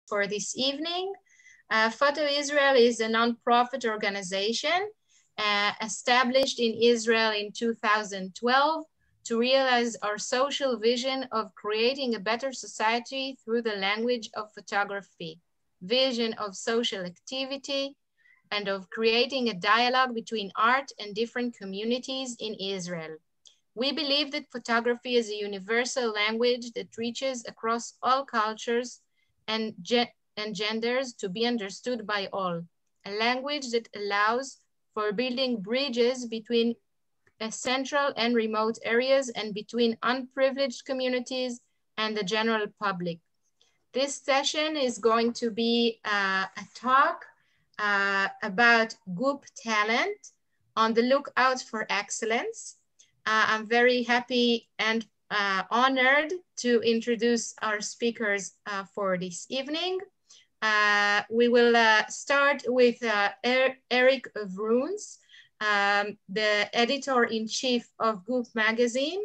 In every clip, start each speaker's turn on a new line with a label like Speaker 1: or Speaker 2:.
Speaker 1: for this evening. Photo Israel is a non-profit organization established in Israel in 2012 to realize our social vision of creating a better society through the language of photography, vision of social activity, and of creating a dialogue between art and different communities in Israel. We believe that photography is a universal language that reaches across all cultures and genders to be understood by all, a language that allows for building bridges between central and remote areas and between unprivileged communities and the general public. This session is going to be a talk about GUP Talent, on the lookout for excellence. I'm very happy and honored to introduce our speakers for this evening. We will start with Erik Vroons, the editor-in-chief of GUP magazine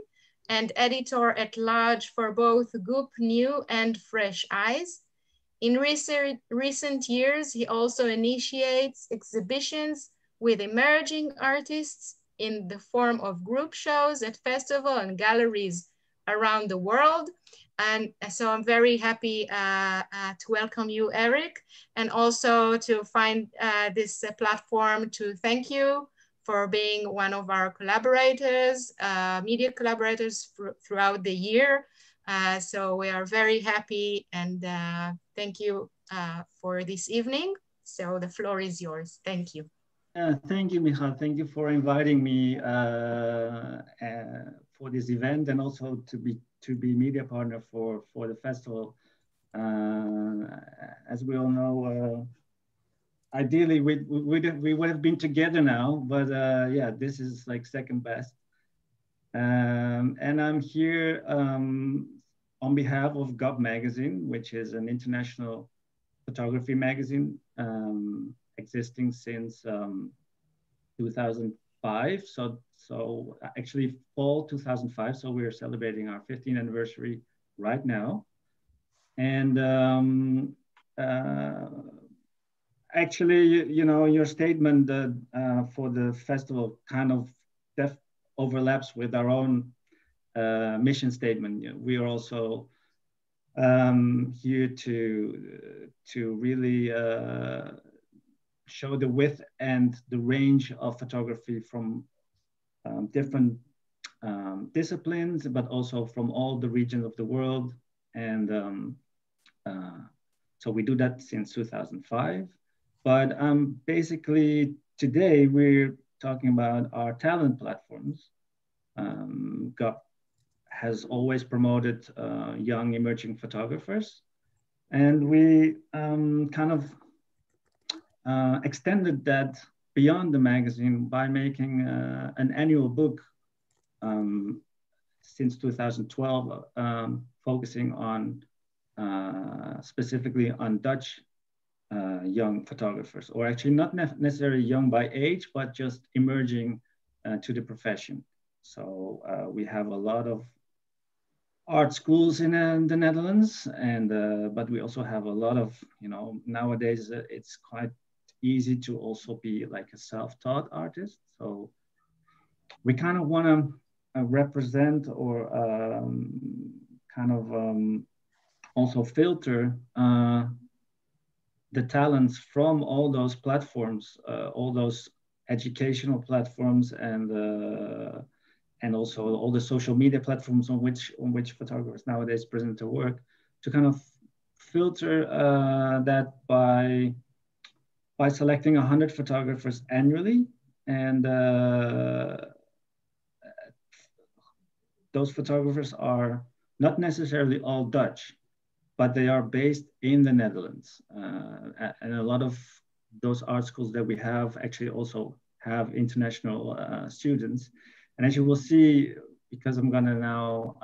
Speaker 1: and editor at large for both GUP New and Fresh Eyes. In recent years, he also initiates exhibitions with emerging artists in the form of group shows at festivals and galleries around the world. And so I'm very happy to welcome you, Erik, and also to find this platform to thank you for being one of our collaborators, media collaborators throughout the year. So we are very happy and thank you for this evening. So the floor is yours. Thank you.
Speaker 2: Thank you, Michal. Thank you for inviting me for this event and also to be media partner for the festival. As we all know, ideally we would have been together now, but yeah, this is like second best. And I'm here on behalf of GUP magazine, which is an international photography magazine existing since 2005. So actually fall 2005. So we're celebrating our 15th anniversary right now. And actually, you know, your statement for the festival kind of overlaps with our own mission statement. We are also here to really show the width and the range of photography from different disciplines, but also from all the regions of the world. And so we do that since 2005. But basically today we're talking about our talent platforms. GUP has always promoted young emerging photographers. And we kind of extended that beyond the magazine by making an annual book since 2012, focusing on specifically on Dutch young photographers, or actually not necessarily young by age, but just emerging to the profession. So we have a lot of art schools in the Netherlands, and but we also have a lot of, you know, nowadays it's quite easy to also be like a self-taught artist. So we kind of want to represent or kind of also filter the talents from all those platforms, all those educational platforms, and also all the social media platforms on which photographers nowadays present their work, to kind of filter that by selecting 100 photographers annually. And those photographers are not necessarily all Dutch, but they are based in the Netherlands. And a lot of those art schools that we have actually also have international students. And as you will see, because I'm gonna now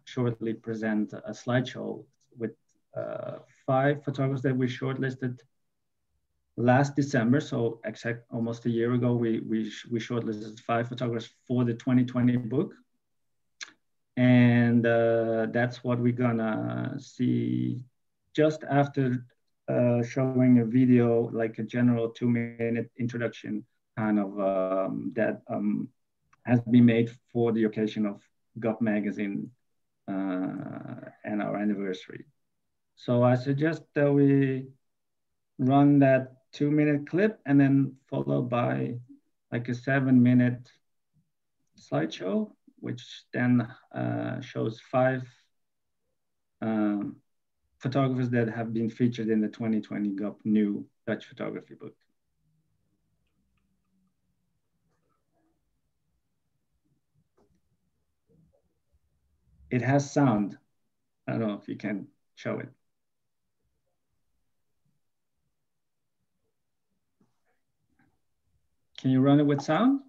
Speaker 2: shortly present a slideshow with 5 photographers that we shortlisted last December. So almost a year ago, we shortlisted 5 photographers for the 2020 book. And that's what we're gonna see just after showing a video, like a general 2-minute introduction kind of that has been made for the occasion of GUP magazine and our anniversary. So I suggest that we run that 2-minute clip and then followed by like a 7-minute slideshow, which then shows 5 photographers that have been featured in the 2020 GUP New Dutch Photography book. It has sound. I don't know if you can show it. Can you run it with sound?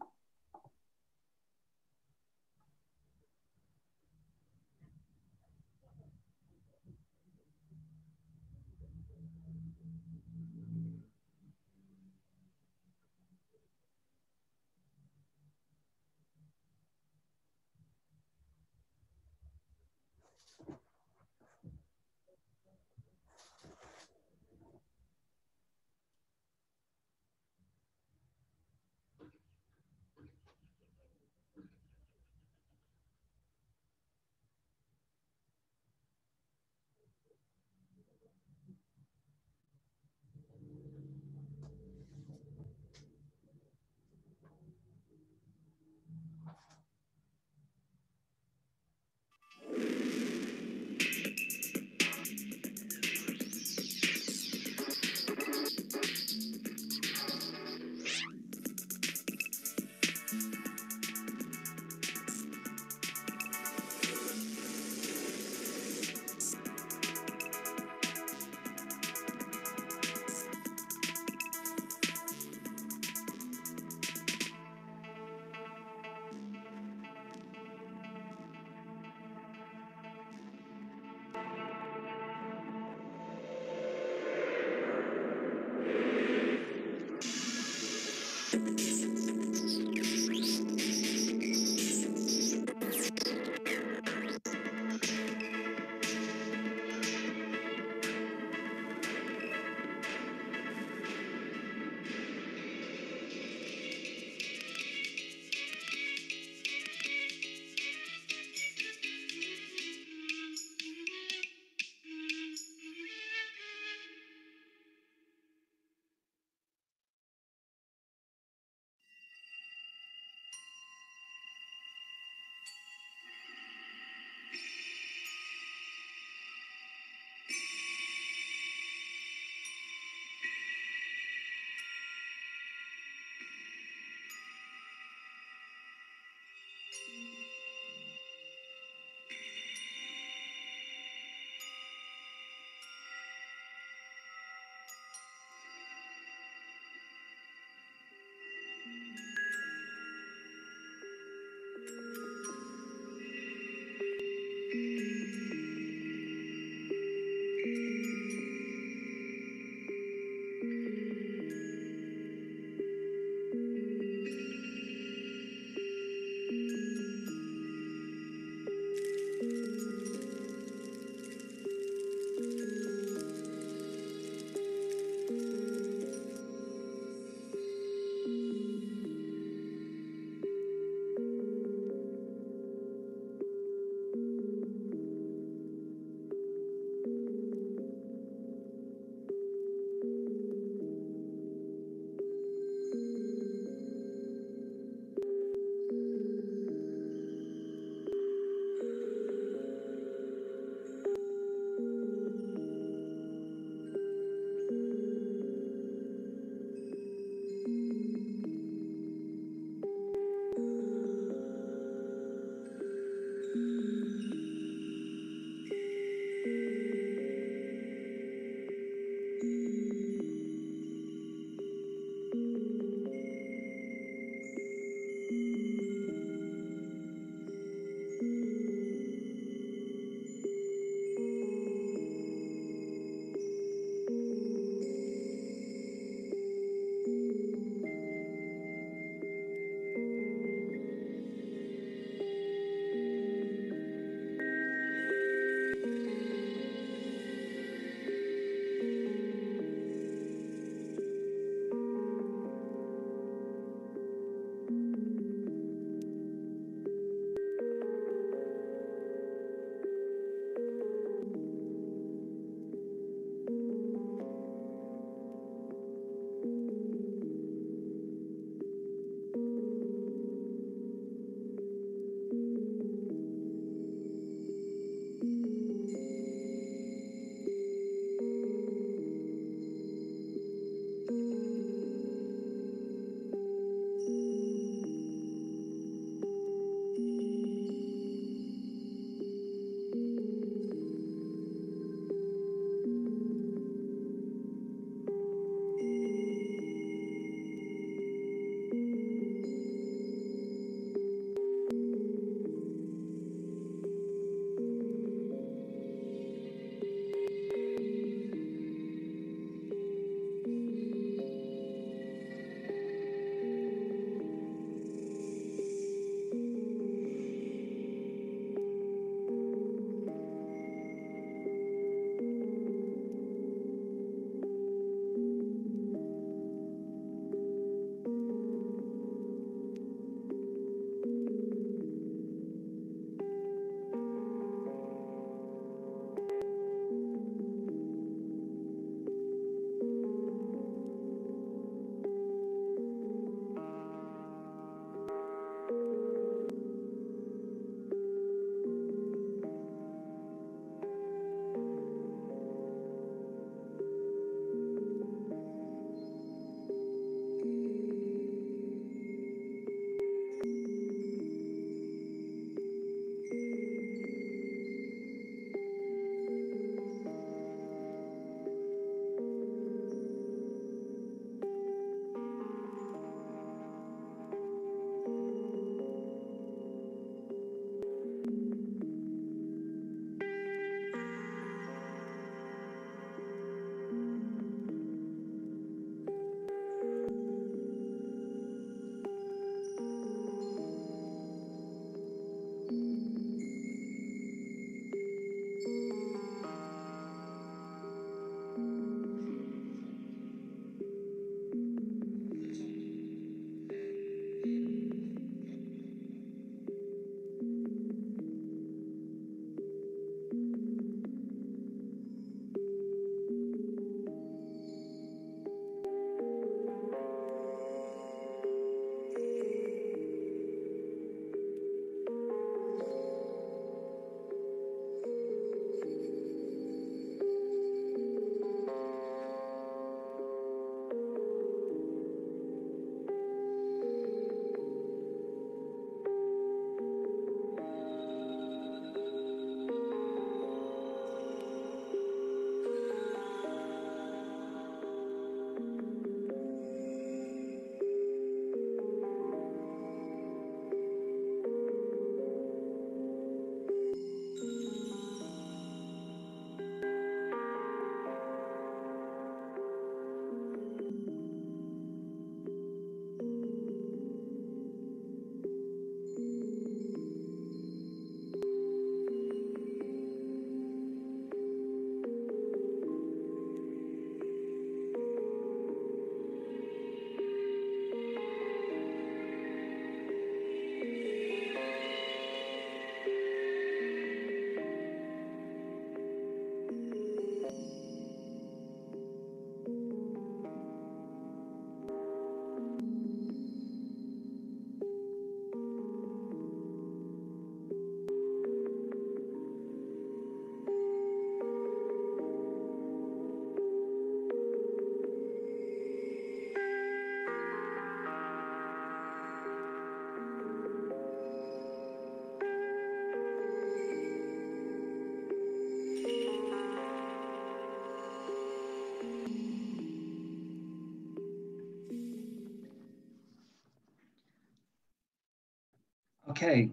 Speaker 2: Okay,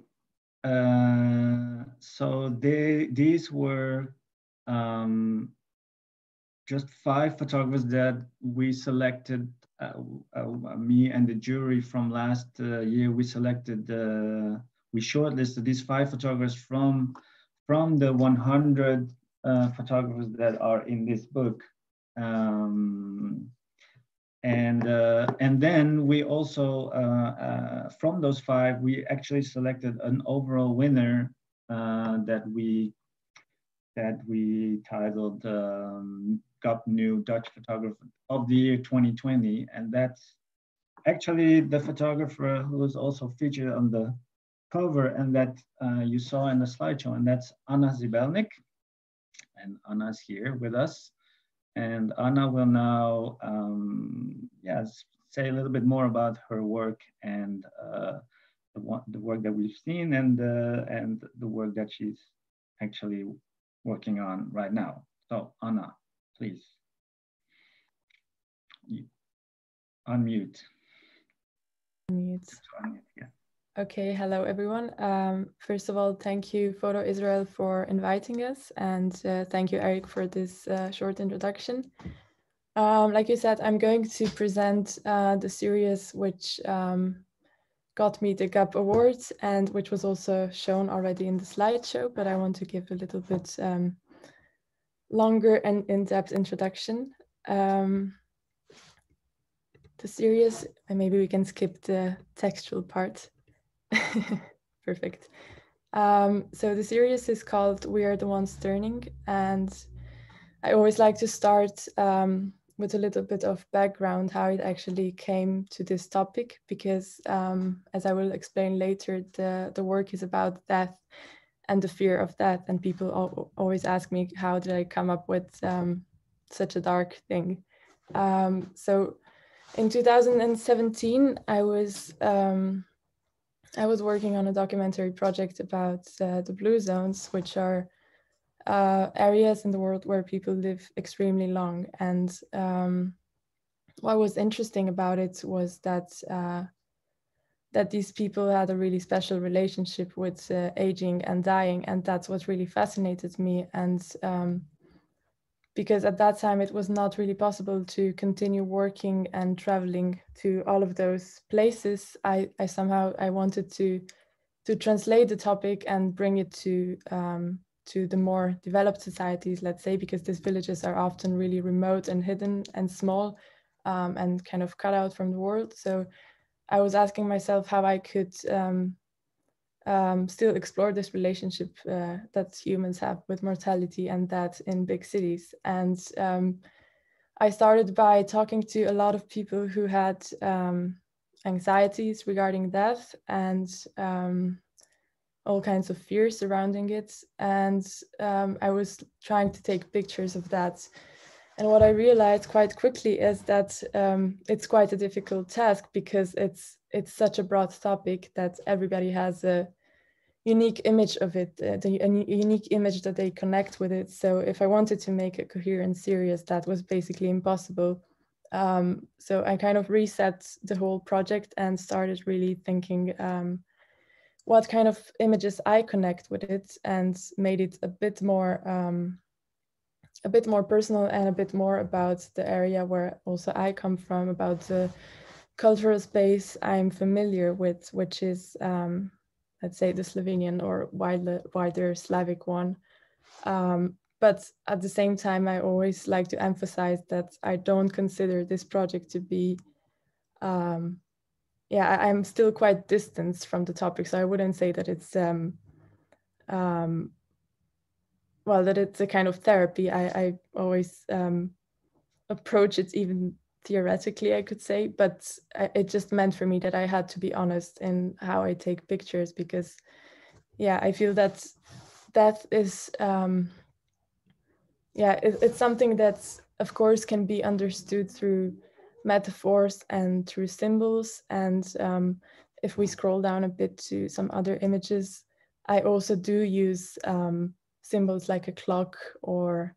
Speaker 2: so these were just 5 photographers that we selected, me and the jury from last year. We selected, we shortlisted these 5 photographers from the 100 photographers that are in this book. And then we also, from those 5, we actually selected an overall winner that we titled GUP New Dutch Photographer of the Year 2020. And that's actually the photographer who is also featured on the cover and that you saw in the slideshow, and that's Ioanna Zibelnik. And Anna's here with us. And Anna will now say a little bit more about her work and the work that we've seen and the work that she's actually working on right now. So Anna, please. Unmute.
Speaker 3: Unmute.
Speaker 2: Yeah.
Speaker 3: Okay, hello everyone. First of all, thank you Photo Israel for inviting us, and thank you Erik for this short introduction. Like you said, I'm going to present the series which got me the GUP Awards and which was also shown already in the slideshow, but I want to give a little bit longer and in-depth introduction. The series, and maybe we can skip the textual part. Perfect. So the series is called We Are the Ones Turning, and I always like to start with a little bit of background, how it actually came to this topic, because as I will explain later, the work is about death and the fear of death, and people always ask me, how did I come up with such a dark thing? So in 2017, I was working on a documentary project about the blue zones, which are areas in the world where people live extremely long. And what was interesting about it was that these people had a really special relationship with aging and dying, and that's what really fascinated me. And because at that time it was not really possible to continue working and traveling to all of those places, I wanted to translate the topic and bring it to the more developed societies, let's say, because these villages are often really remote and hidden and small and kind of cut out from the world. So I was asking myself how I could still explore this relationship that humans have with mortality and that in big cities. And I started by talking to a lot of people who had anxieties regarding death and all kinds of fears surrounding it. And I was trying to take pictures of that. And what I realized quite quickly is that it's quite a difficult task, because it's such a broad topic that everybody has a unique image of it, a unique image that they connect with it. So if I wanted to make a coherent series, that was basically impossible. So I kind of reset the whole project and started really thinking what kind of images I connect with it, and made it a bit more personal and a bit more about the area where also I come from, about the cultural space I'm familiar with, which is let's say the Slovenian or wider Slavic one. But at the same time, I always like to emphasize that I don't consider this project to be, I'm still quite distant from the topic. So I wouldn't say that it's, that it's a kind of therapy. I always approach it even theoretically, I could say, but it just meant for me that I had to be honest in how I take pictures, because I feel that death is it's something that of course can be understood through metaphors and through symbols. And if we scroll down a bit to some other images, I also do use symbols like a clock, or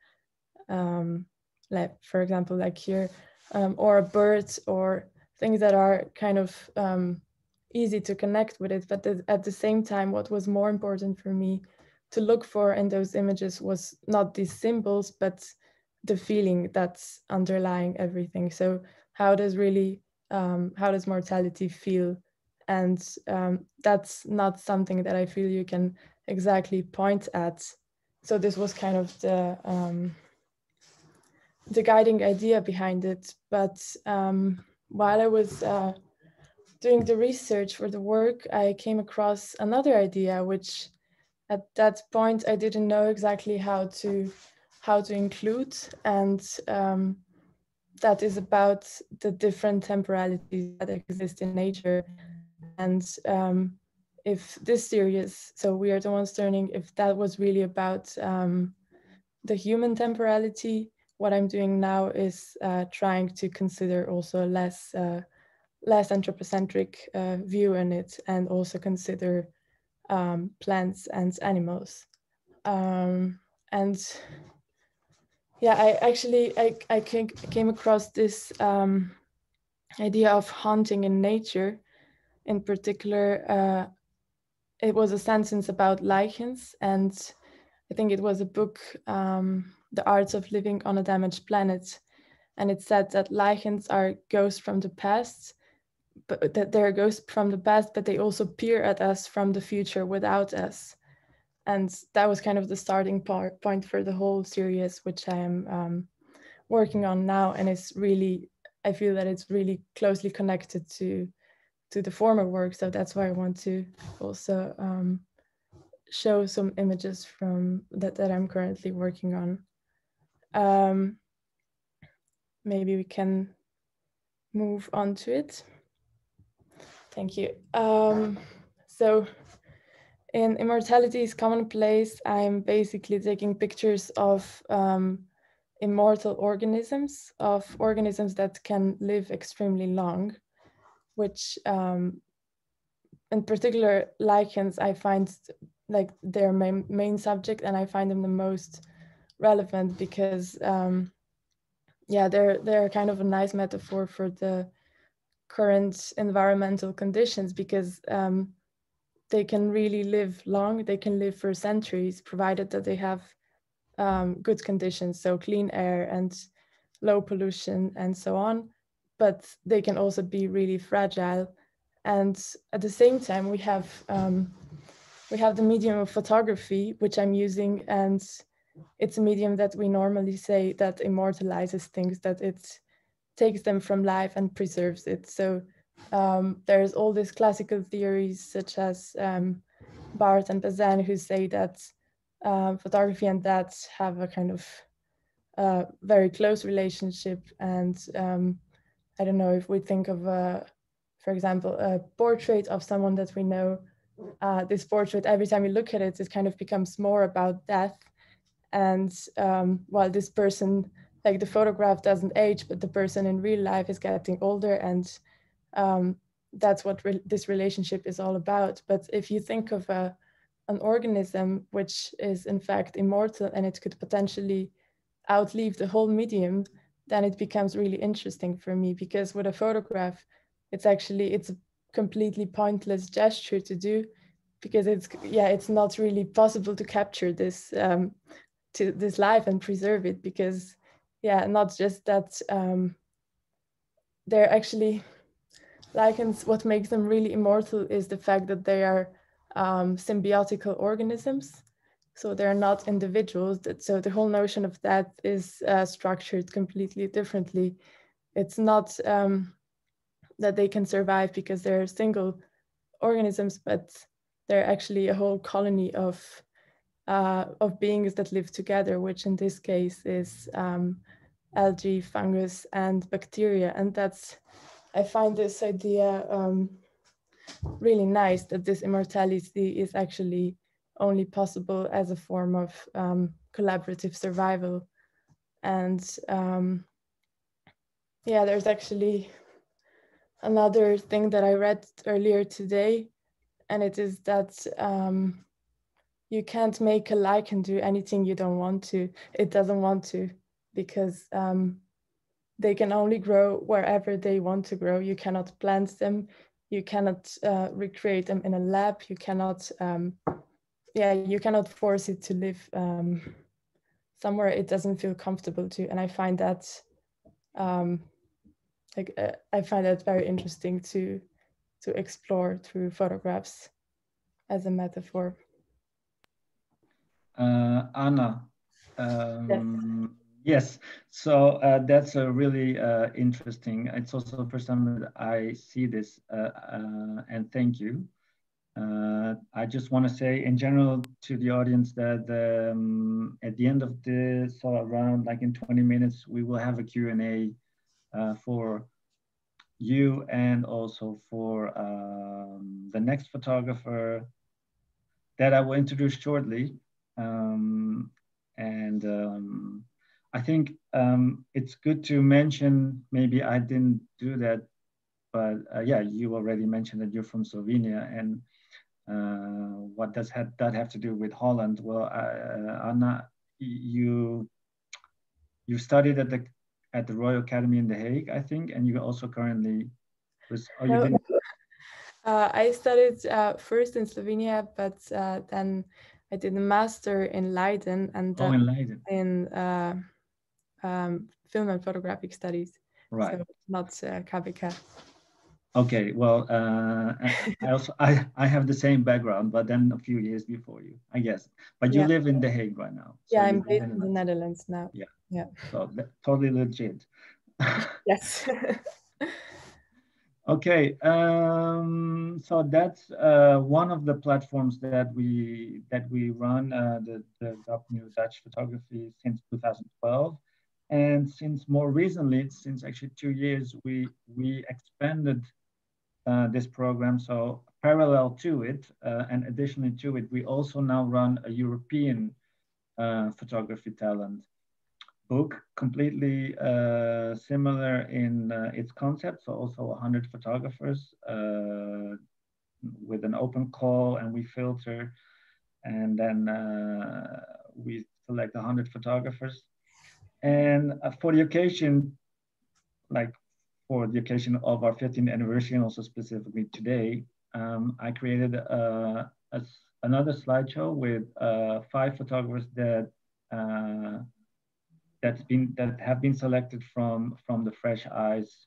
Speaker 3: like, for example, like here, or a bird, or things that are kind of easy to connect with it. But at the same time, what was more important for me to look for in those images was not these symbols, but the feeling that's underlying everything. So how does mortality feel? And that's not something that I feel you can exactly point at. So this was kind of the guiding idea behind it. But while I was doing the research for the work, I came across another idea, which at that point I didn't know exactly how to include, and that is about the different temporalities that exist in nature. And if this series, so We Are the Ones Turning, if that was really about the human temporality, what I'm doing now is trying to consider also less anthropocentric view in it, and also consider plants and animals. And yeah, I came across this idea of haunting in nature. In particular, it was a sentence about lichens, and I think it was a book, The Arts of Living on a Damaged Planet. And it said that lichens are ghosts from the past, but that they're ghosts from the past, but they also peer at us from the future without us. And that was kind of the starting point for the whole series, which I am working on now. And it's really, I feel that it's really closely connected to the former work. So that's why I want to also show some images from that I'm currently working on. Maybe we can move on to it. Thank you. So in Immortality is Commonplace, I'm basically taking pictures of immortal organisms, of organisms that can live extremely long, which in particular lichens, I find like their main subject, and I find them the most relevant because yeah, they're kind of a nice metaphor for the current environmental conditions, because they can really live long. They can live for centuries, provided that they have good conditions, so clean air and low pollution and so on. But they can also be really fragile. And at the same time, we have the medium of photography, which I'm using, and it's a medium that we normally say that immortalizes things, that it takes them from life and preserves it. So there's all these classical theories such as Barthes and Bazin, who say that photography and that have a kind of very close relationship. And I don't know, if we think of, for example, a portrait of someone that we know, this portrait, every time you look at it, it kind of becomes more about death. And while this person, like the photograph doesn't age, but the person in real life is getting older, and that's what this relationship is all about. But if you think of an organism which is in fact immortal, and it could potentially outlive the whole medium, then it becomes really interesting for me, because with a photograph, it's a completely pointless gesture to do, because it's not really possible to capture this to this life and preserve it, because not just that they're actually lichens. What makes them really immortal is the fact that they are symbiotical organisms. So they're not individuals. So the whole notion of that is structured completely differently. It's not that they can survive because they're single organisms, but they're actually a whole colony of beings that live together, which in this case is algae, fungus, and bacteria. And I find this idea really nice, that this immortality is actually only possible as a form of collaborative survival. And there's actually another thing that I read earlier today, and it is that you can't make a lichen do anything you don't want to. It doesn't want to, because they can only grow wherever they want to grow. You cannot plant them. you cannot recreate them in a lab. You cannot, you cannot force it to live somewhere it doesn't feel comfortable to. And I find that I find that very interesting to explore through photographs as a metaphor.
Speaker 2: Anna, yes. So that's a really interesting. It's also the first time that I see this, and thank you. I just want to say in general to the audience that at the end of this, so around like in 20 minutes, we will have a Q&A for you and also for the next photographer that I will introduce shortly. I think it's good to mention, maybe I didn't do that, but yeah, you already mentioned that you're from Slovenia, and what does that have to do with Holland? Well, Anna, you studied at the Royal Academy in The Hague, I think, and you also currently
Speaker 3: I studied first in Slovenia, but then I did a master in Leiden, and
Speaker 2: in Leiden,
Speaker 3: in film and photographic studies.
Speaker 2: Right.
Speaker 3: So not KBK.
Speaker 2: Okay, well, I have the same background, but then a few years before you, I guess. But you live in The Hague right now. So
Speaker 3: yeah, I'm based in the Netherlands now.
Speaker 2: Yeah.
Speaker 3: Yeah.
Speaker 2: So totally legit.
Speaker 3: Yes.
Speaker 2: Okay, so that's one of the platforms that we run, the GUP New Dutch Photography since 2012, and since more recently, since actually 2 years, we expanded this program. So parallel to it, and additionally to it, we also now run a European photography talent book, completely similar in its concept. So also 100 photographers with an open call, and we filter, and then we select 100 photographers. And for the occasion, like for the occasion of our 15th anniversary, and also specifically today, I created another slideshow with 5 photographers that have been selected from the Fresh Eyes,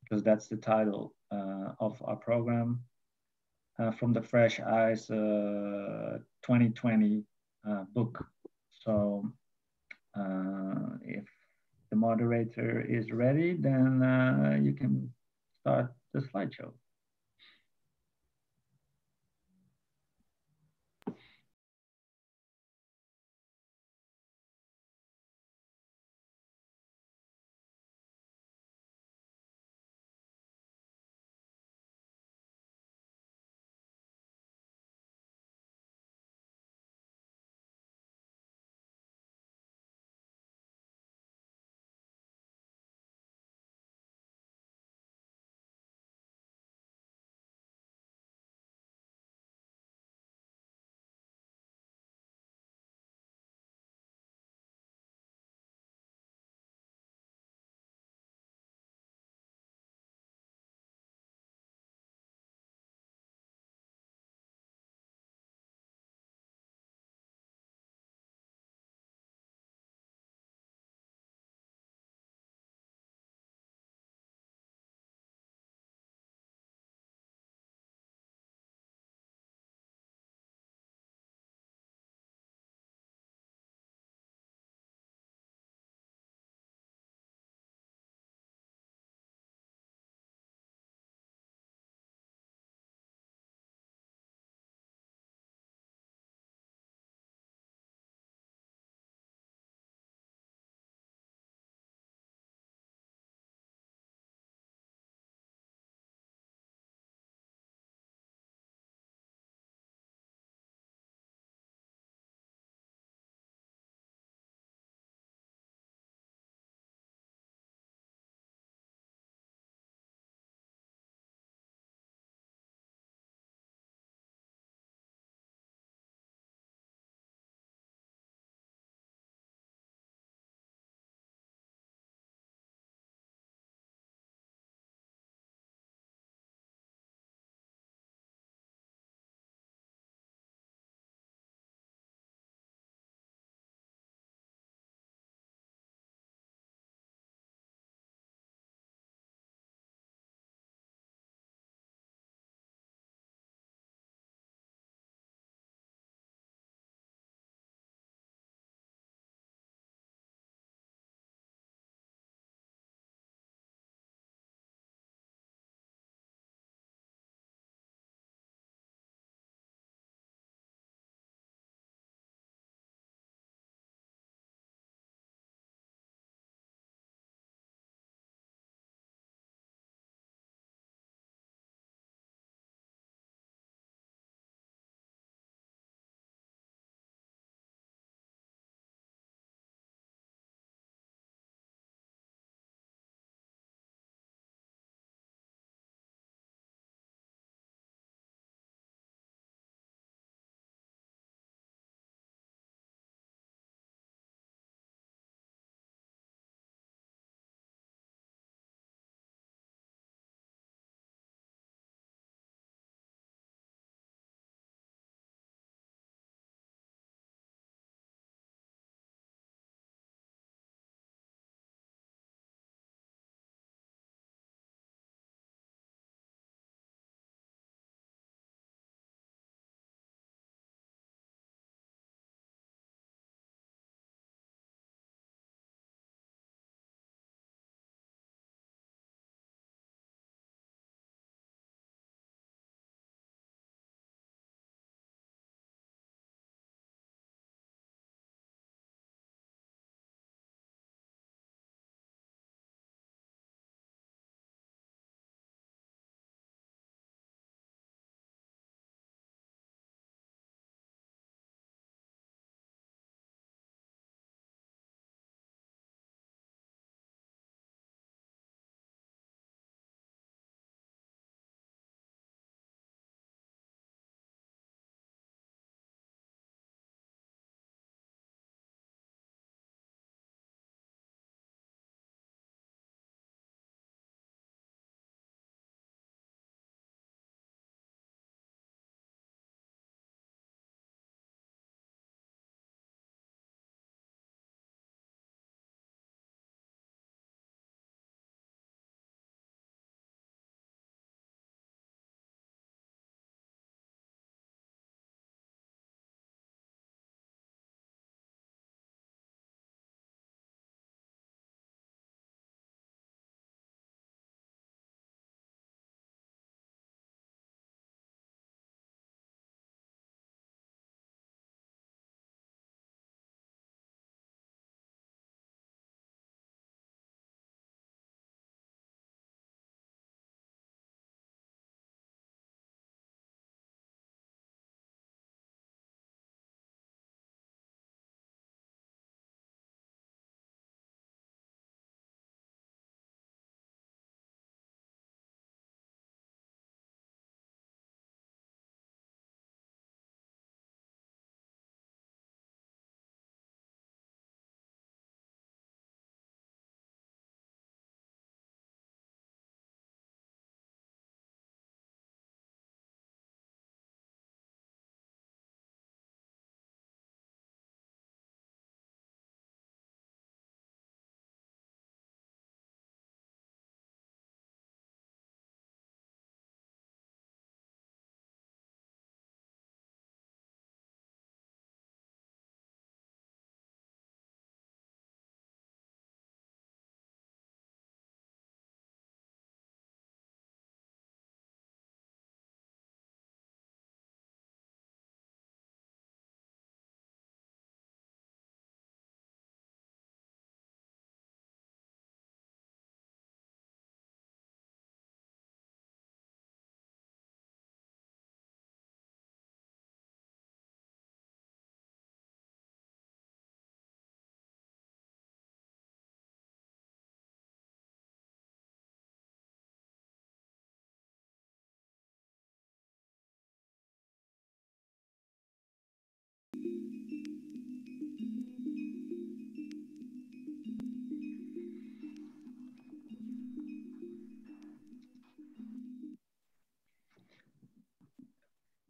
Speaker 2: because that's the title of our program, from the Fresh Eyes 2020 book. So if the moderator is ready, then you can start the slideshow.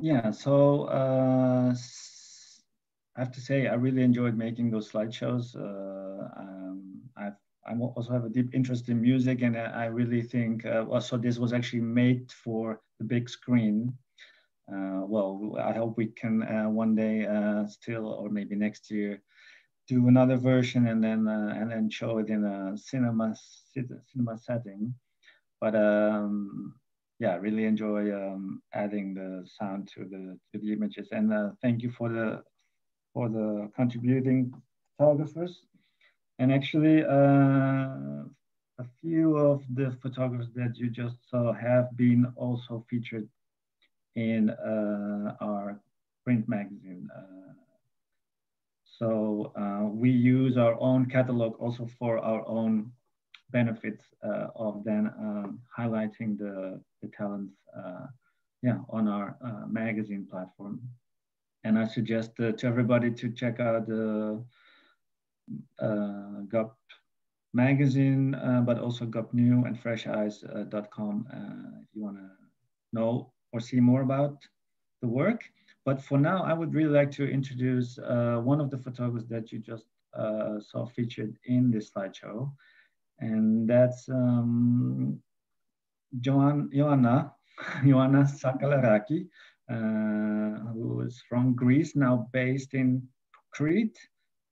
Speaker 2: Yeah, so I have to say I really enjoyed making those slideshows. I also have a deep interest in music, and I really think so this was actually made for the big screen. Well, I hope we can one day still, or maybe next year, do another version and then show it in a cinema setting. But yeah, I really enjoy adding the sound to the images. And thank you for the contributing photographers. And actually, a few of the photographers that you just saw have been also featured in our print magazine. So we use our own catalog also for our own benefits of then highlighting the talents yeah, on our magazine platform. And I suggest to everybody to check out the GUP magazine, but also GUP New and fresheyes.com if you want to know or see more about the work. But for now, I would really like to introduce one of the photographers that you just saw featured in this slideshow. And that's Ioanna Sakellaraki, who is from Greece, now based in Crete.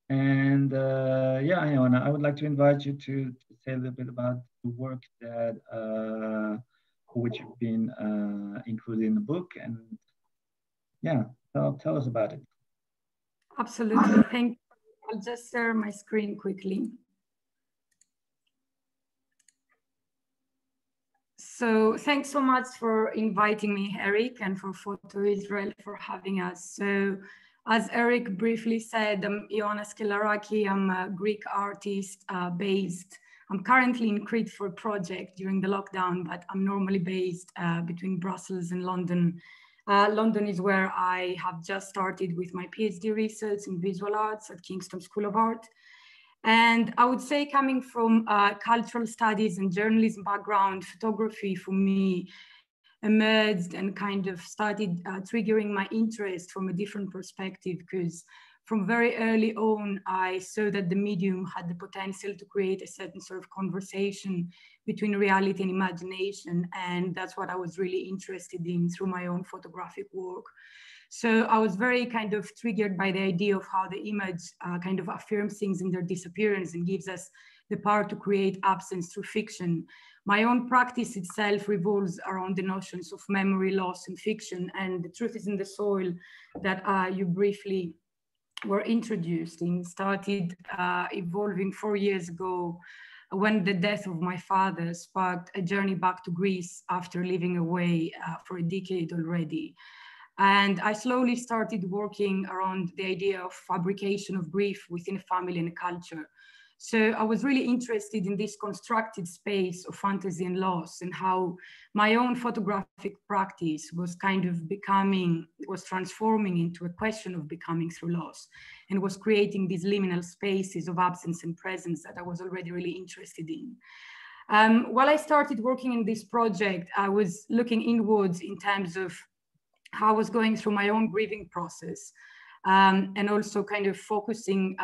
Speaker 2: And yeah, Ioanna, I would like to invite you to say a little bit about the work that which have been included in the book. And yeah, tell us about it.
Speaker 4: Absolutely, thank you. I'll just share my screen quickly. So thanks so much for inviting me, Erik, and for Photo Israel for having us. So as Erik briefly said, I'm Ioanna Sakellaraki. I'm a Greek artist based. I'm currently in Crete for a project during the lockdown, but I'm normally based between Brussels and London. London is where I have just started with my PhD research in visual arts at Kingston School of Art. And I would say, coming from cultural studies and journalism background, photography for me emerged and kind of started triggering my interest from a different perspective, because from very early on, I saw that the medium had the potential to create a certain sort of conversation between reality and imagination. And that's what I was really interested in through my own photographic work. So I was very kind of triggered by the idea of how the image kind of affirms things in their disappearance and gives us the power to create absence through fiction. My own practice itself revolves around the notions of memory loss in fiction, and the truth is in the soil that you briefly were introduced in started evolving 4 years ago when the death of my father sparked a journey back to Greece after living away for a decade already. And I slowly started working around the idea of fabrication of grief within a family and a culture. So I was really interested in this constructed space of fantasy and loss, and how my own photographic practice was kind of transforming into a question of becoming through loss, and was creating these liminal spaces of absence and presence that I was already really interested in. While I started working in this project, I was looking inwards in terms of how I was going through my own grieving process. And also kind of focusing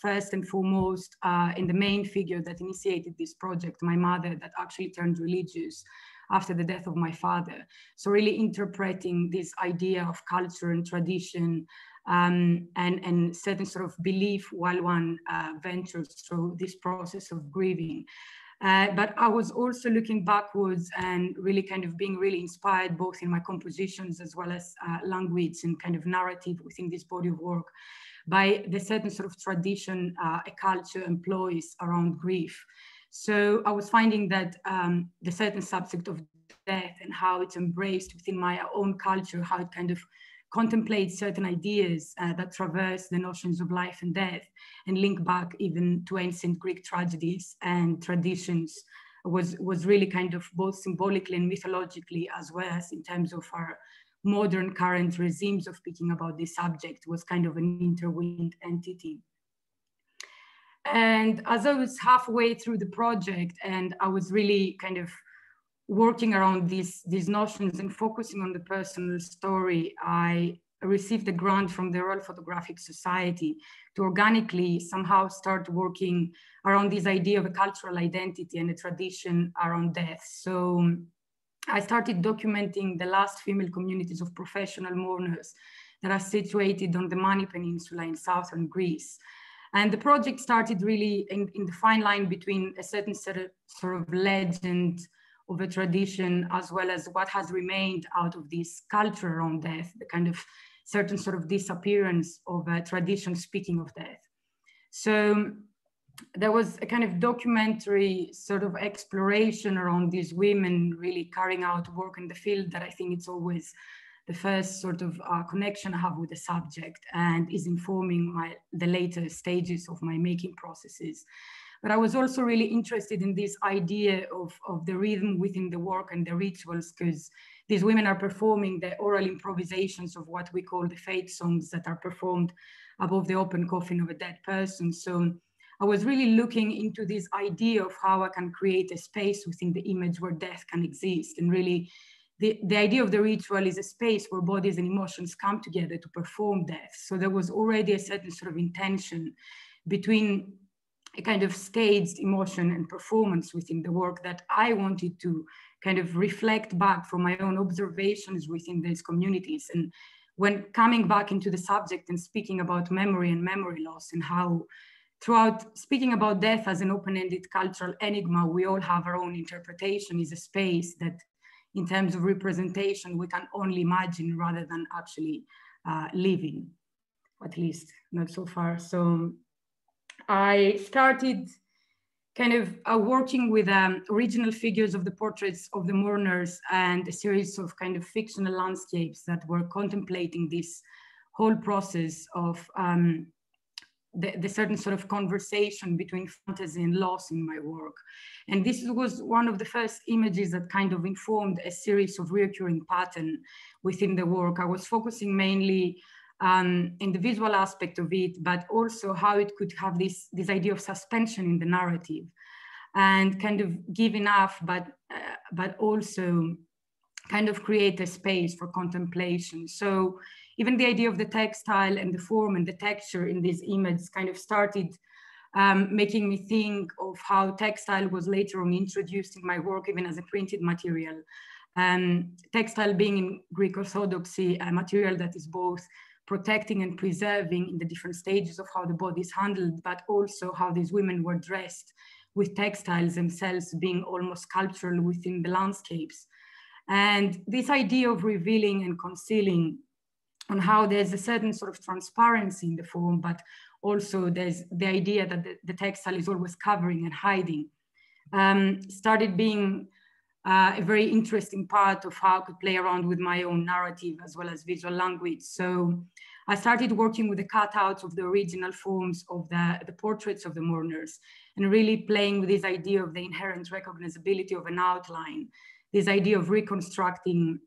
Speaker 4: first and foremost in the main figure that initiated this project, my mother, that actually turned religious after the death of my father. So really interpreting this idea of culture and tradition and certain sort of belief while one ventures through this process of grieving. But I was also looking backwards and really kind of being really inspired both in my compositions as well as language and kind of narrative within this body of work by the certain sort of tradition a culture employs around grief. So I was finding that the certain subject of death and how it's embraced within my own culture, how it kind of contemplate certain ideas that traverse the notions of life and death and link back even to ancient Greek tragedies and traditions was really kind of both symbolically and mythologically, as well as in terms of our modern current regimes of speaking about this subject, was kind of an intertwined entity. And as I was halfway through the project and I was really kind of working around these notions and focusing on the personal story, I received a grant from the Royal Photographic Society to organically somehow start working around this idea of a cultural identity and a tradition around death. So I started documenting the last female communities of professional mourners that are situated on the Mani Peninsula in southern Greece. And the project started really in the fine line between a certain sort of legend of a tradition, as well as what has remained out of this culture around death, the kind of certain sort of disappearance of a tradition speaking of death. So there was a kind of documentary sort of exploration around these women really carrying out work in the field that I think it's always the first sort of connection I have with the subject and is informing the later stages of my making processes. But I was also really interested in this idea of the rhythm within the work and the rituals, because these women are performing the oral improvisations of what we call the fate songs that are performed above the open coffin of a dead person. So I was really looking into this idea of how I can create a space within the image where death can exist. And really, the idea of the ritual is a space where bodies and emotions come together to perform death. So there was already a certain sort of intention between a kind of staged emotion and performance within the work that I wanted to kind of reflect back from my own observations within these communities. And when coming back into the subject and speaking about memory and memory loss, and how throughout speaking about death as an open-ended cultural enigma, we all have our own interpretation, is a space that in terms of representation, we can only imagine rather than actually live in, at least not so far. So I started kind of working with original figures of the portraits of the mourners and a series of kind of fictional landscapes that were contemplating this whole process of the certain sort of conversation between fantasy and loss in my work. And this was one of the first images that kind of informed a series of recurring pattern within the work. I was focusing mainly in the visual aspect of it, but also how it could have this idea of suspension in the narrative and kind of give enough, but also kind of create a space for contemplation. So even the idea of the textile and the form and the texture in this image kind of started making me think of how textile was later on introduced in my work, even as a printed material. Textile being in Greek Orthodoxy, a material that is both protecting and preserving in the different stages of how the body is handled, but also how these women were dressed, with textiles themselves being almost sculptural within the landscapes. And this idea of revealing and concealing, on how there's a certain sort of transparency in the form, but also there's the idea that the textile is always covering and hiding, started being a very interesting part of how I could play around with my own narrative as well as visual language. So I started working with the cutouts of the original forms of the portraits of the mourners, and really playing with this idea of the inherent recognizability of an outline, this idea of reconstructing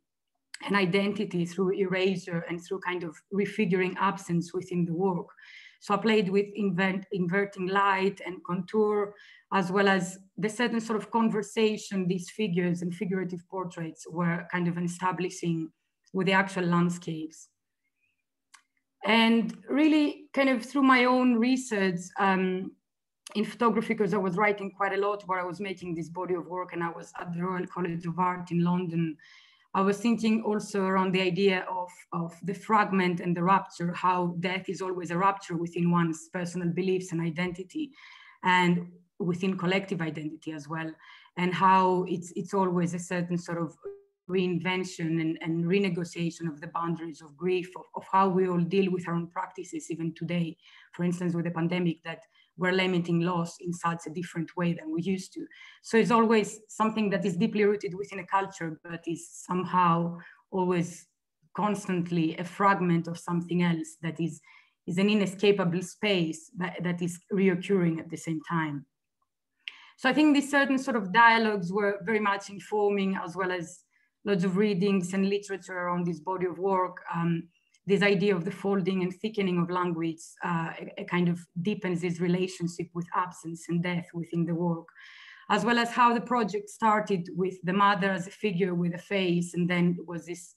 Speaker 4: an identity through erasure and through kind of refiguring absence within the work. So I played with inverting light and contour, as well as the certain sort of conversation these figures and figurative portraits were kind of establishing with the actual landscapes. And really kind of through my own research in photography, because I was writing quite a lot where I was making this body of work, and I was at the Royal College of Art in London, I was thinking also around the idea of the fragment and the rupture, how death is always a rupture within one's personal beliefs and identity, and within collective identity as well, and how it's always a certain sort of reinvention and renegotiation of the boundaries of grief, of how we all deal with our own practices even today. For instance, with the pandemic, that we're lamenting loss in such a different way than we used to. So it's always something that is deeply rooted within a culture, but is somehow always constantly a fragment of something else that is an inescapable space that is reoccurring at the same time. So I think these certain sort of dialogues were very much informing, as well as lots of readings and literature around this body of work. This idea of the folding and thickening of language kind of deepens this relationship with absence and death within the work, as well as how the project started with the mother as a figure with a face, and then it was this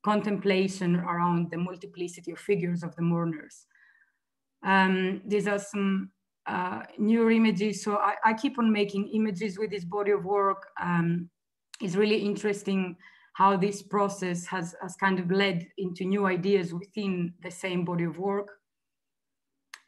Speaker 4: contemplation around the multiplicity of figures of the mourners. These are some newer images. So I keep on making images with this body of work. It's really interesting how this process has kind of led into new ideas within the same body of work.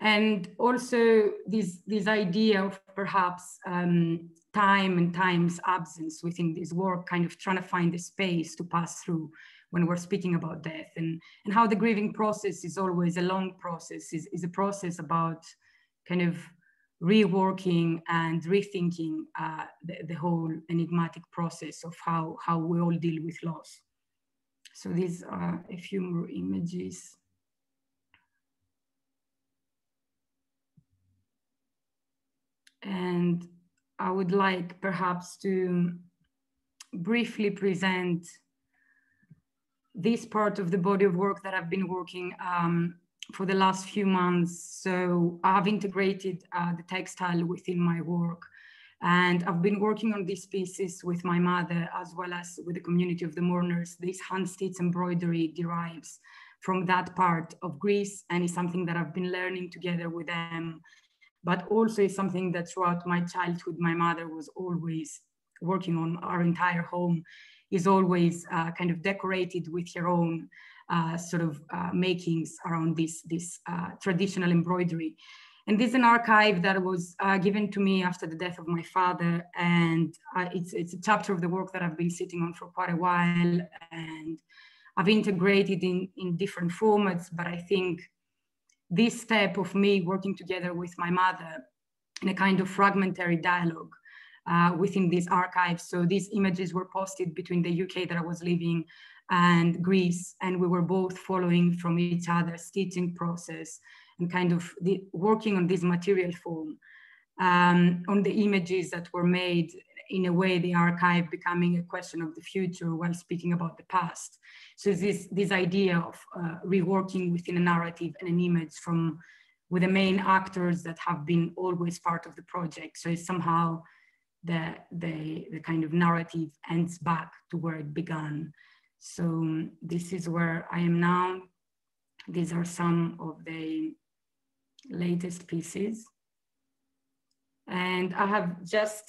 Speaker 4: And also this idea of perhaps time and time's absence within this work, kind of trying to find the space to pass through when we're speaking about death, and how the grieving process is always a long process, is a process about kind of reworking and rethinking the whole enigmatic process of how we all deal with loss. So these are a few more images. And I would like perhaps to briefly present this part of the body of work that I've been working for the last few months. So I've integrated the textile within my work, and I've been working on these pieces with my mother as well as with the community of the mourners. This hand-stitched embroidery derives from that part of Greece, and is something that I've been learning together with them, but also is something that throughout my childhood, my mother was always working on. Our entire home is always kind of decorated with her own sort of makings around this traditional embroidery. And this is an archive that was given to me after the death of my father. And it's a chapter of the work that I've been sitting on for quite a while. And I've integrated in different formats, but I think this step of me working together with my mother in a kind of fragmentary dialogue within these archives. So these images were posted between the UK that I was living and Greece, and we were both following from each other's stitching process and kind of working on this material form on the images that were made, in a way, the archive becoming a question of the future while speaking about the past. So this idea of reworking within a narrative and an image with the main actors that have been always part of the project. So it's somehow the kind of narrative ends back to where it began. So this is where I am now. These are some of the latest pieces. And I have just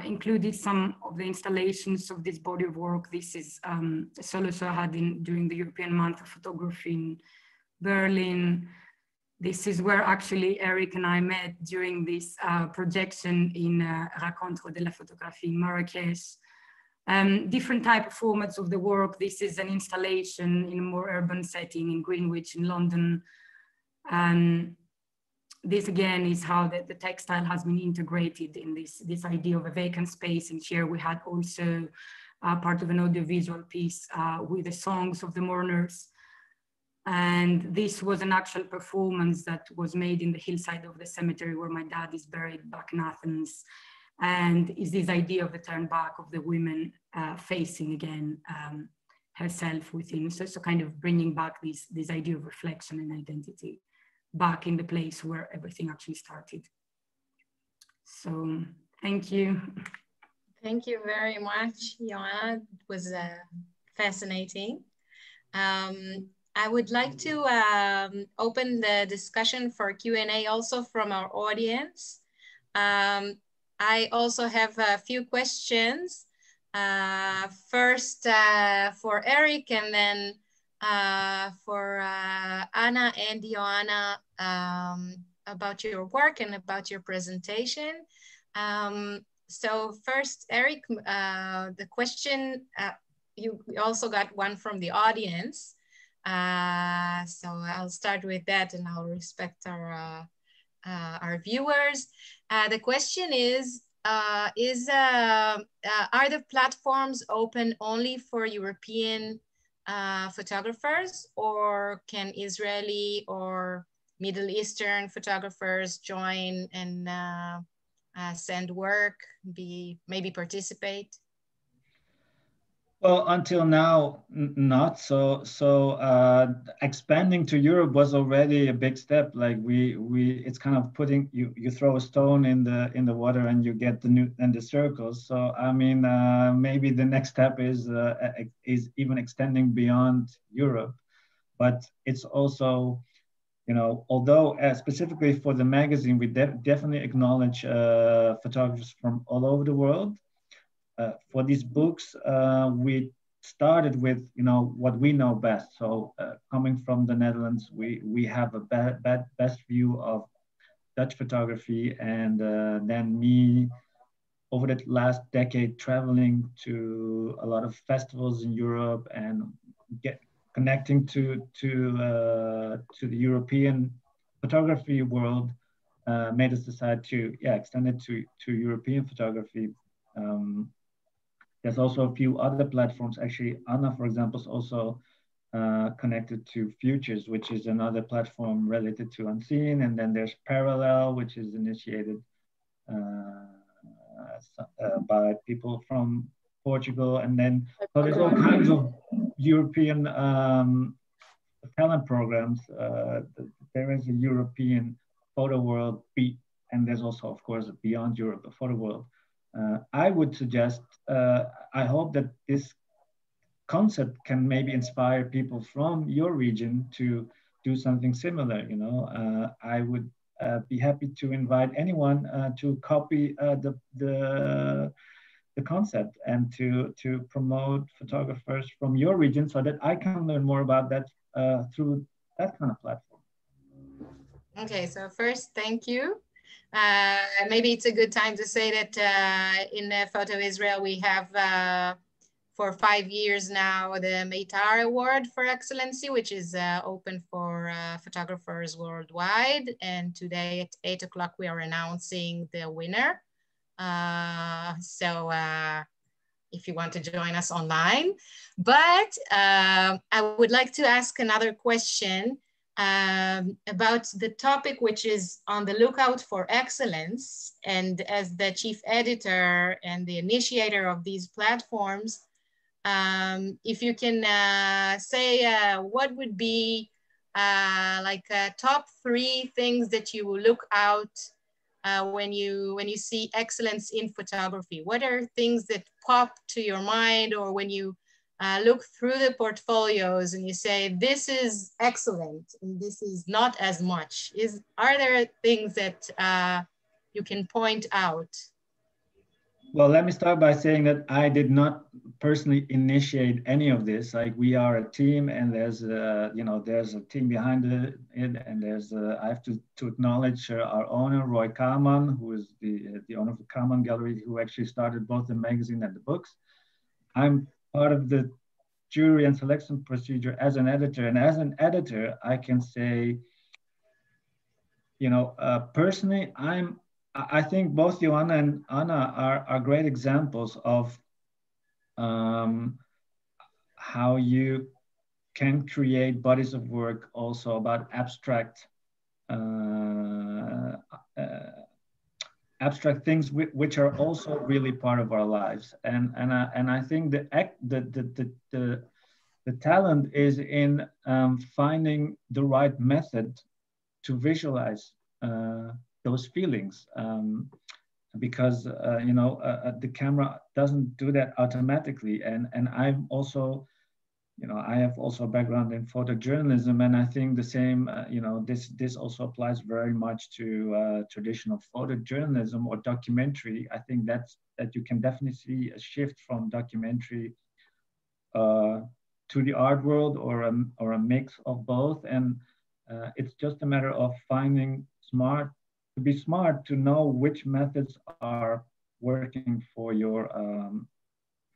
Speaker 4: included some of the installations of this body of work. This is a solo show I had during the European Month of Photography in Berlin. This is where actually Erik and I met during this projection in Rencontre de la Photographie in Marrakesh. Different type of formats of the work. This is an installation in a more urban setting in Greenwich in London. This again is how the textile has been integrated in this idea of a vacant space. And here we had also part of an audiovisual piece with the songs of the mourners. And this was an actual performance that was made in the hillside of the cemetery where my dad is buried back in Athens. And is this idea of the turn back of the women facing again herself within. So kind of bringing back this idea of reflection and identity back in the place where everything actually started. So thank you.
Speaker 1: Thank you very much, Ioanna. It was fascinating. I would like to open the discussion for Q&A also from our audience. I also have a few questions. First for Erik, and then for Anna and Ioanna about your work and about your presentation. So first, Erik, the question, you also got one from the audience. So I'll start with that, and I'll respect our viewers. The question is are the platforms open only for European photographers, or can Israeli or Middle Eastern photographers join and send work, maybe participate?
Speaker 2: Well, until now, not so. Expanding to Europe was already a big step. Like it's kind of putting you throw a stone in the water and you get the circles. So I mean, maybe the next step is even extending beyond Europe. But it's also, although specifically for the magazine, we definitely acknowledge photographers from all over the world. For these books, we started with what we know best. So coming from the Netherlands, we have a best view of Dutch photography, and then me over the last decade traveling to a lot of festivals in Europe and connecting to the European photography world made us decide to extend it to European photography. There's also a few other platforms. Actually, Anna, for example, is also connected to Futures, which is another platform related to Unseen. And then there's Parallel, which is initiated by people from Portugal. And then so there's all kinds of European talent programs. There is a European photo world, and there's also, of course, beyond Europe, a photo world. I would suggest, I hope that this concept can maybe inspire people from your region to do something similar. I would be happy to invite anyone to copy the concept and to promote photographers from your region so that I can learn more about that through that kind of platform.
Speaker 1: Okay, so first, thank you. Maybe it's a good time to say that in Photo Israel, we have for 5 years now the Meitar Award for Excellency, which is open for photographers worldwide. And today at 8 o'clock, we are announcing the winner. So if you want to join us online. But I would like to ask another question about the topic, which is on the lookout for excellence. And as the chief editor and the initiator of these platforms, if you can say what would be like top 3 things that you will look out when you see excellence in photography. What are things that pop to your mind, or when you look through the portfolios and you say, this is excellent and this is not as much? Are there things that you can point out?
Speaker 2: Well, let me start by saying that I did not personally initiate any of this. Like, we are a team, and there's a team behind it, and there's I have to acknowledge our owner, Roy Kaman, who is the owner of the Kaman Gallery, who actually started both the magazine and the books. I'm part of the jury and selection procedure as an editor, and as an editor, I can say, personally, I think both Ioanna and Anna are great examples of how you can create bodies of work also about abstract things which are also really part of our lives. And I think the talent is in finding the right method to visualize those feelings, because the camera doesn't do that automatically. And I'm also, I have also a background in photojournalism, and I think the same, this also applies very much to traditional photojournalism or documentary. I think that you can definitely see a shift from documentary to the art world, or a mix of both. And it's just a matter of to be smart to know which methods are working for your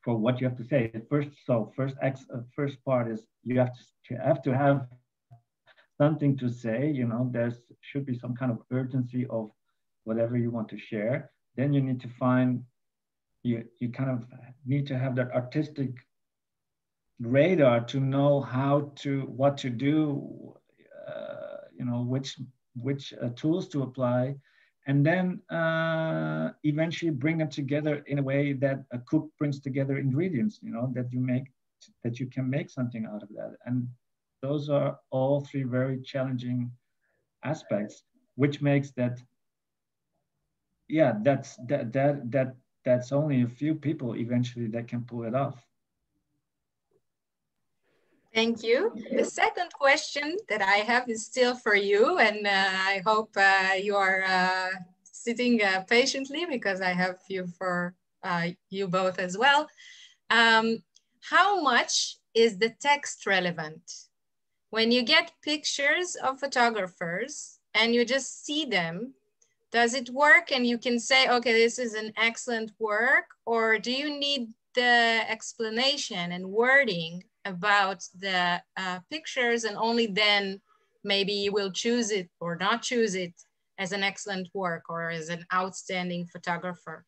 Speaker 2: for what you have to say. First part is you have to have something to say. There should be some kind of urgency of whatever you want to share. Then you need to find, you kind of need to have that artistic radar to know what to do, which tools to apply. and then eventually bring them together in a way that a cook brings together ingredients, you know, that you can make something out of that. And those are all three very challenging aspects, which makes that, yeah, that's only a few people eventually that can pull it off.
Speaker 1: Thank you. The second question that I have is still for you, and I hope you are sitting patiently, because I have few for you both as well. How much is the text relevant? When you get pictures of photographers and you just see them, does it work and you can say, okay, this is an excellent work, or do you need the explanation and wording about the pictures, and only then maybe you will choose it or not choose it as an excellent work or as an outstanding photographer?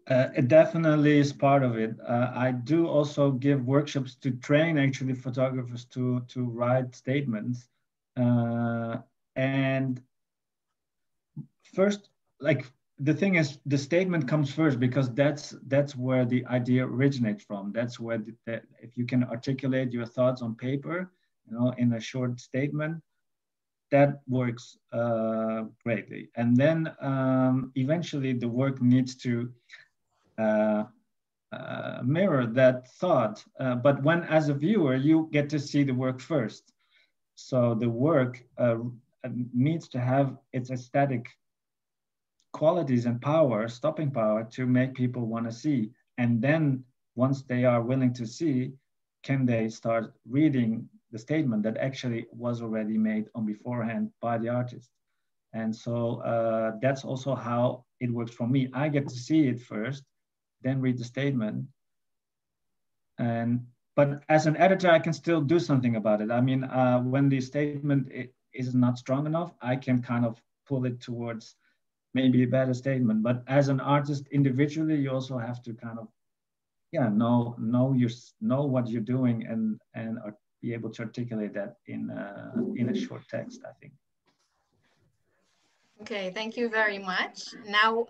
Speaker 2: It definitely is part of it. I do also give workshops to train actually photographers to write statements. And first, like, the thing is, the statement comes first, because that's where the idea originates from. That's where if you can articulate your thoughts on paper, you know, in a short statement, that works greatly. And then eventually the work needs to mirror that thought. But when, as a viewer, you get to see the work first. So the work needs to have its aesthetic qualities and power, stopping power, to make people want to see. And then once they are willing to see, can they start reading the statement that actually was already made on beforehand by the artist. And so that's also how it works for me. I get to see it first, then read the statement. But as an editor, I can still do something about it. I mean, when the statement is not strong enough, I can kind of pull it towards maybe a better statement. But as an artist individually, you also have to kind of, yeah, know what you're doing and be able to articulate that in a short text, I think.
Speaker 1: Okay, thank you very much. Now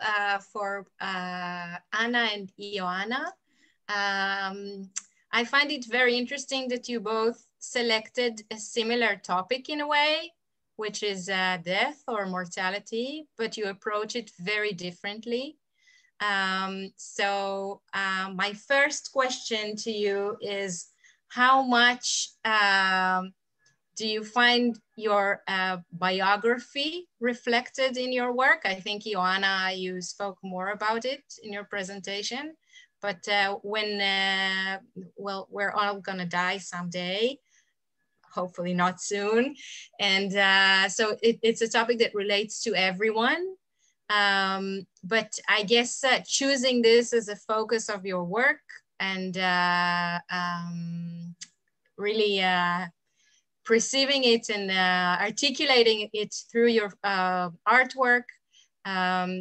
Speaker 1: for Anna and Ioanna, I find it very interesting that you both selected a similar topic in a way, which is death or mortality, but you approach it very differently. So my first question to you is, how much do you find your biography reflected in your work? I think, Ioanna, you spoke more about it in your presentation, but well, we're all gonna die someday, hopefully not soon. And so it's a topic that relates to everyone. But I guess choosing this as a focus of your work and really perceiving it and articulating it through your artwork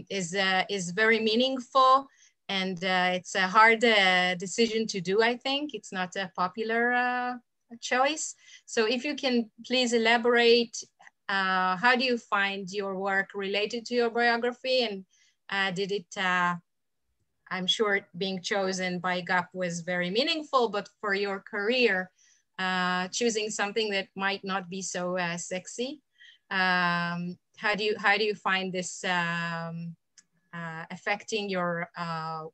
Speaker 1: is very meaningful. And it's a hard decision to do, I think. It's not a popular choice. So if you can please elaborate, how do you find your work related to your biography? And did it, I'm sure being chosen by GUP was very meaningful, but for your career, choosing something that might not be so sexy, how do you find this affecting your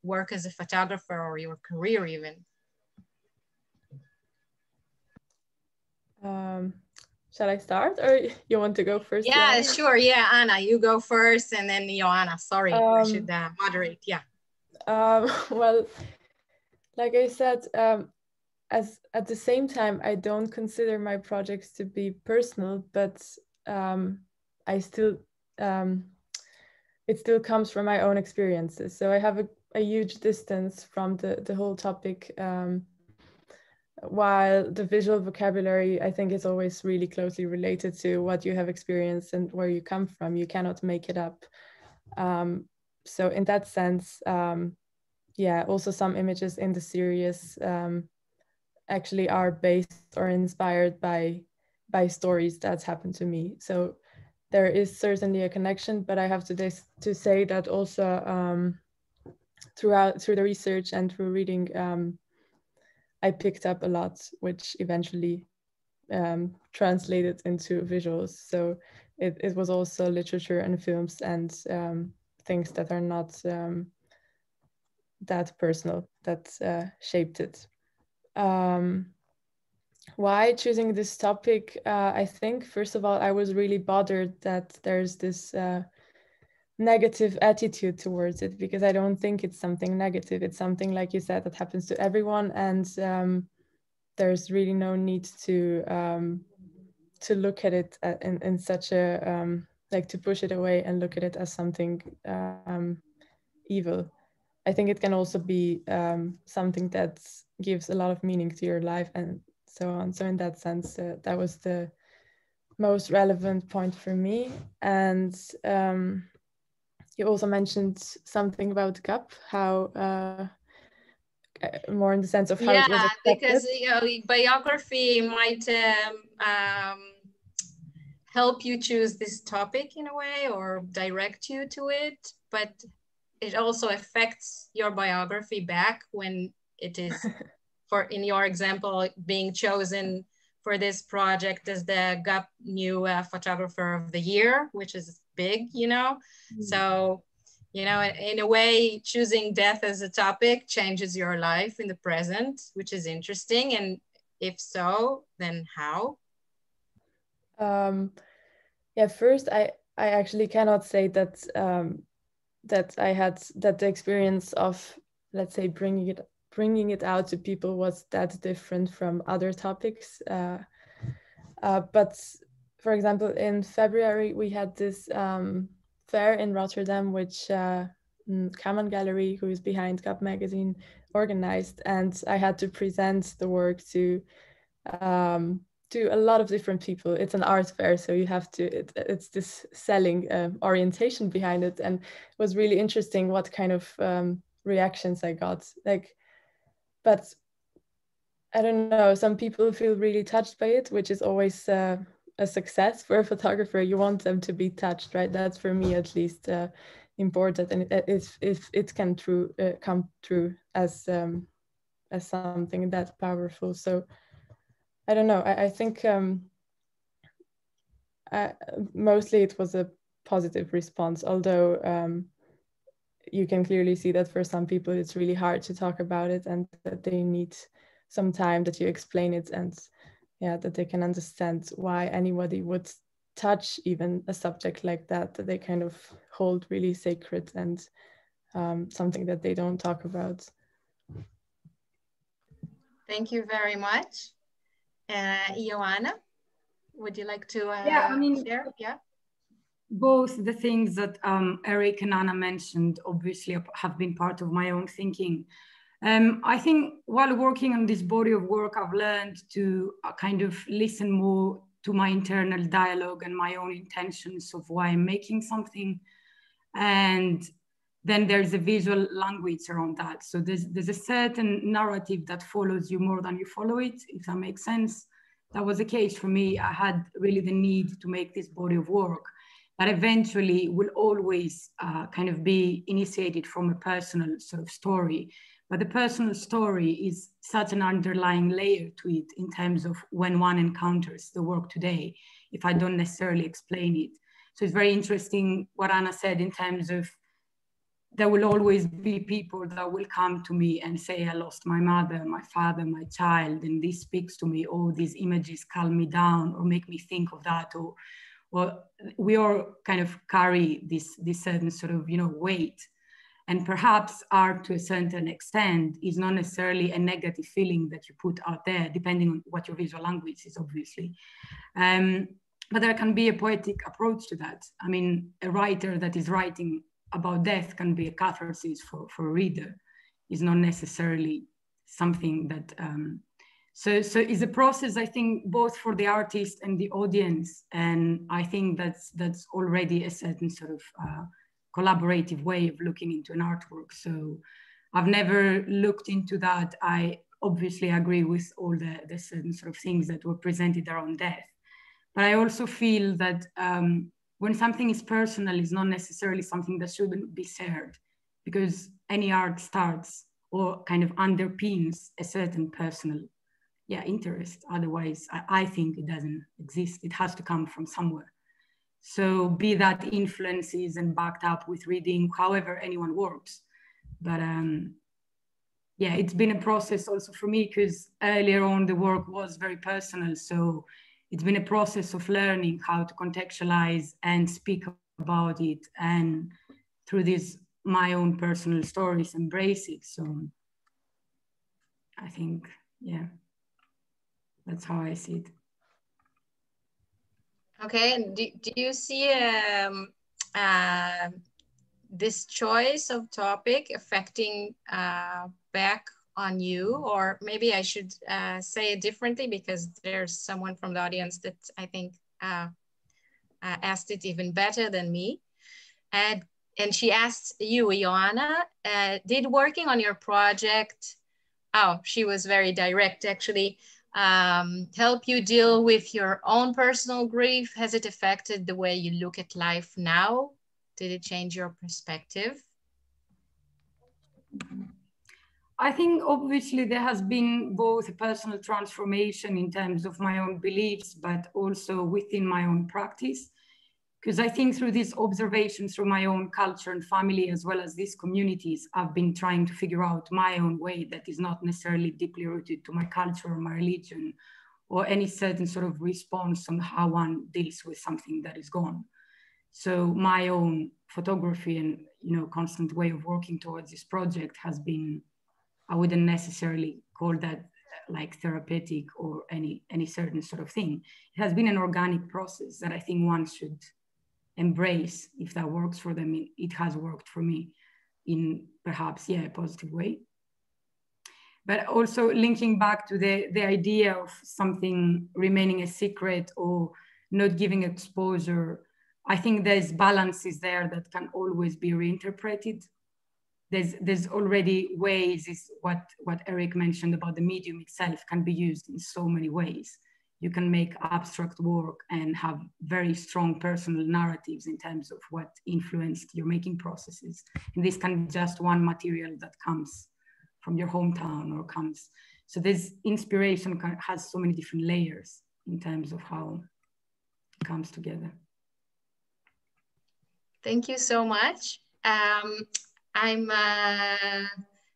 Speaker 1: work as a photographer or your career even?
Speaker 3: Shall I start, or you want to go first?
Speaker 1: Yeah, sure. Yeah, Anna, you go first, and then Ioanna. Sorry, I should moderate. Yeah.
Speaker 3: Well, like I said, as at the same time, I don't consider my projects to be personal, but I still it still comes from my own experiences. So I have a huge distance from the whole topic. While the visual vocabulary, I think, is always really closely related to what you have experienced and where you come from. You cannot make it up. So in that sense, yeah, also some images in the series actually are based or inspired by stories that's happened to me. So there is certainly a connection, but I have to say that also through the research and through reading, I picked up a lot, which eventually translated into visuals. So it was also literature and films and things that are not that personal that shaped it. Why choosing this topic? I think, first of all, I was really bothered that there's this negative attitude towards it, because I don't think it's something negative. It's something, like you said, that happens to everyone, and there's really no need to look at it in such a like to push it away and look at it as something evil. I think it can also be something that gives a lot of meaning to your life and so on. So in that sense, that was the most relevant point for me. And you also mentioned something about GUP, how more in the sense of how it was accepted.
Speaker 1: Because biography might help you choose this topic in a way or direct you to it, but it also affects your biography back when it is, for in your example, being chosen for this project as the GUP New Photographer of the Year, which is big, you know? Mm-hmm. So, you know, in a way, choosing death as a topic changes your life in the present, which is interesting. And if so, then how?
Speaker 3: Yeah, first, I actually cannot say that that I had that the experience of, let's say, bringing it out to people was that different from other topics. But for example, in February, we had this fair in Rotterdam, which Kaman Gallery, who is behind GUP magazine, organized, and I had to present the work to a lot of different people. It's an art fair, so you have to, it's this selling orientation behind it, and it was really interesting what kind of reactions I got. Like, but I don't know, some people feel really touched by it, which is always a success for a photographer. You want them to be touched, right? That's for me at least important, and if it can come true as something that powerful. So I don't know. I think mostly it was a positive response, although you can clearly see that for some people it's really hard to talk about it, and that they need some time that you explain it, and yeah, that they can understand why anybody would touch even a subject like that they kind of hold really sacred and something that they don't talk about.
Speaker 1: Thank you very much. Ioanna, would you like to share? Yeah.
Speaker 4: Both the things that Erik and Anna mentioned obviously have been part of my own thinking. I think while working on this body of work, I've learned to kind of listen more to my internal dialogue and my own intentions of why I'm making something. And then there's a visual language around that. So there's a certain narrative that follows you more than you follow it, if that makes sense. That was the case for me. I had really the need to make this body of work that eventually will always kind of be initiated from a personal sort of story. But the personal story is such an underlying layer to it in terms of when one encounters the work today, if I don't necessarily explain it. So it's very interesting what Anna said in terms of there will always be people that will come to me and say, I lost my mother, my father, my child, and this speaks to me, or these images calm me down or make me think of that, or well, we all kind of carry this certain sort of, you know, weight. And perhaps art to a certain extent is not necessarily a negative feeling that you put out there, depending on what your visual language is, obviously. But there can be a poetic approach to that. I mean, a writer that is writing about death can be a catharsis for a reader. It's not necessarily something that, so it's a process, I think, both for the artist and the audience. And I think that's already a certain sort of collaborative way of looking into an artwork. So I've never looked into that. I obviously agree with all the certain sort of things that were presented around death. But I also feel that when something is personal, it's not necessarily something that shouldn't be shared, because any art starts or kind of underpins a certain personal interest. Otherwise, I think it doesn't exist. It has to come from somewhere. So be that influences and backed up with reading, however anyone works. But yeah, it's been a process also for me, because earlier on the work was very personal. So it's been a process of learning how to contextualize and speak about it, and through this, my own personal stories, embrace it. So I think, yeah, that's how I see it.
Speaker 1: Okay, and do you see this choice of topic affecting back on you? Or maybe I should say it differently, because there's someone from the audience that I think asked it even better than me. And she asked you, Ioanna, did working on your project, oh, she was very direct actually, help you deal with your own personal grief? Has it affected the way you look at life now? Did it change your perspective?
Speaker 4: I think obviously there has been both a personal transformation in terms of my own beliefs, but also within my own practice. Because I think through these observations, through my own culture and family, as well as these communities, I've been trying to figure out my own way that is not necessarily deeply rooted to my culture or my religion, or any certain sort of response on how one deals with something that is gone. So my own photography and, you know, constant way of working towards this project has been, I wouldn't necessarily call that like therapeutic or any certain sort of thing. It has been an organic process that I think one should embrace. If that works for them, it has worked for me in perhaps, yeah, a positive way. But also linking back to the idea of something remaining a secret or not giving exposure, I think there's balances there that can always be reinterpreted. There's already ways, is what Erik mentioned about the medium itself can be used in so many ways. You can make abstract work and have very strong personal narratives in terms of what influenced your making processes. And this can be just one material that comes from your hometown or comes. So this inspiration has so many different layers in terms of how it comes together.
Speaker 1: Thank you so much. I'm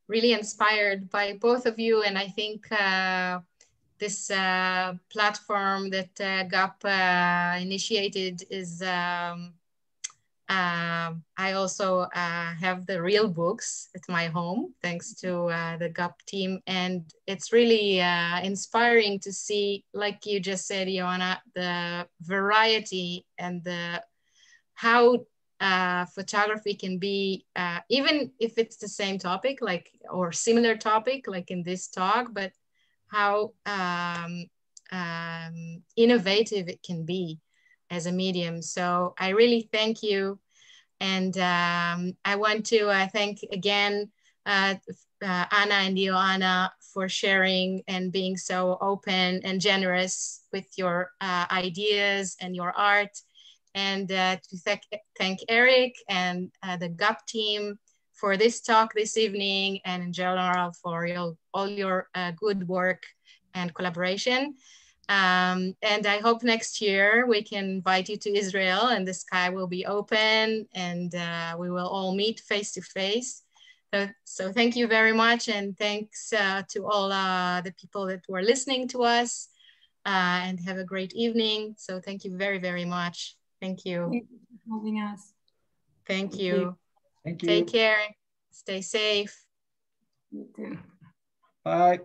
Speaker 1: really inspired by both of you, and I think this platform that GUP initiated is, I also have the real books at my home, thanks to the GUP team. And it's really inspiring to see, like you just said, Ioanna, the variety and how photography can be, even if it's the same topic, like, or similar topic, like in this talk, but how innovative it can be as a medium. So I really thank you. And I want to thank again Anna and Ioanna for sharing and being so open and generous with your ideas and your art. And to thank Erik and the GUP team for this talk this evening, and in general for all your good work and collaboration. And I hope next year we can invite you to Israel and the sky will be open and we will all meet face to face. So thank you very much, and thanks to all the people that were listening to us, and have a great evening. So thank you very, very much. Thank you.
Speaker 4: Thank you for having us.
Speaker 1: Thank you.
Speaker 2: Thank you.
Speaker 1: Take care. Stay safe.
Speaker 4: You too.
Speaker 2: Bye.